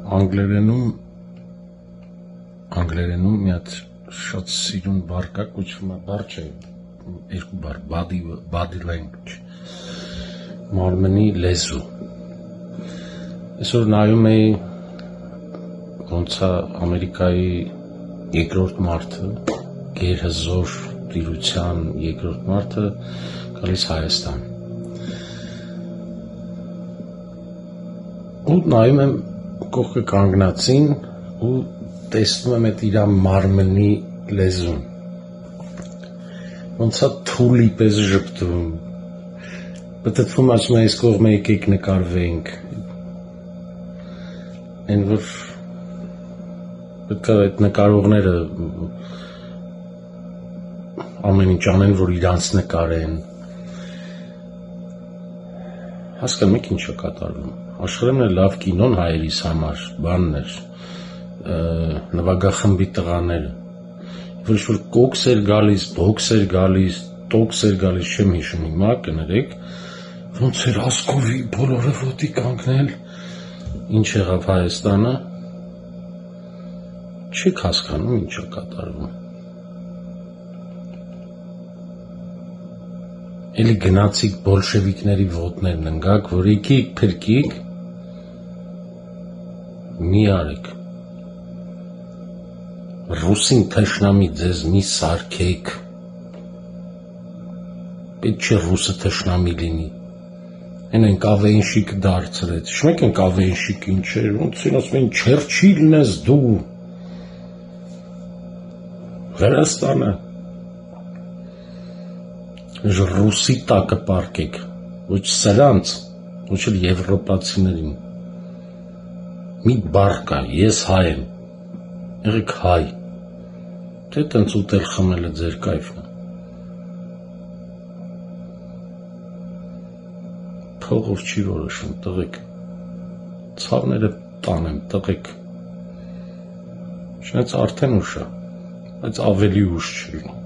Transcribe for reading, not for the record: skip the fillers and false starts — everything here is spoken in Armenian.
անգլերենում մի հատ շատ սիրուն բառ կա, կոչվում է բառ չէ, երկու բառ, body language, մարմնի լեզու։ Այսօր նայում էի ոնց է Ամերիկայի երկրորդ մարդը, գերհզոր տիրության երկրորդ մարդը գալիս Հայաստան։ Ու նայում եմ կողքը կանգնածին ու տեսնում եմ այդ իր մարմնի լեզուն, ոնց է թուլի պես ժպտում, պտտվում ասում է այս կողմը եկեք նկարվենք, այն որ պետք է այդ նկարողները ամեն ինչ անեն, որ իրանց նկարեն, հասկանում եք ինչ է կատարվում, աշխարհում է լավ կինոն հայերիս համար, բանն էր, նվագախմբի տղաները, որ ինչ-որ կոքս էր գալիս, բոքս էր գալիս, տոքս էր գալիս, չեմ հիշում հիմա, կներեք, ոնց էր ասկովի բոլորը ոտի կանգնել, ինչ եղավ Հայաստանը, չեք հասկանում ինչ է կատարվում։ Էլի գնացիք բոլշևիկների ոտներն ընկաք, որ եկիք փրկիք, մի արեք, ռուսին թշնամի ձեզ մի սարքեք, պետք չէ ռուսը թշնամի լինի, են կավեին շիկը դարձրեց, շմեք են կավեին շիկը ինչ էր, ոնց են ասում են Չերչիլն ես դու, Վրաստանը, ռուսի տակը պարկեք, ոչ սրանց, ոչ էլ եվրոպացիներին, մի բառ կա, ես հայ եմ, եղեք հայ, թե տենց ուտել խմելը ձեր կայֆն է, փողով չի որոշում, տղեկ, ցավները տանեմ, տղեկ, չնայած արդեն ուշ է, բայց ավելի ուշ չի լինի։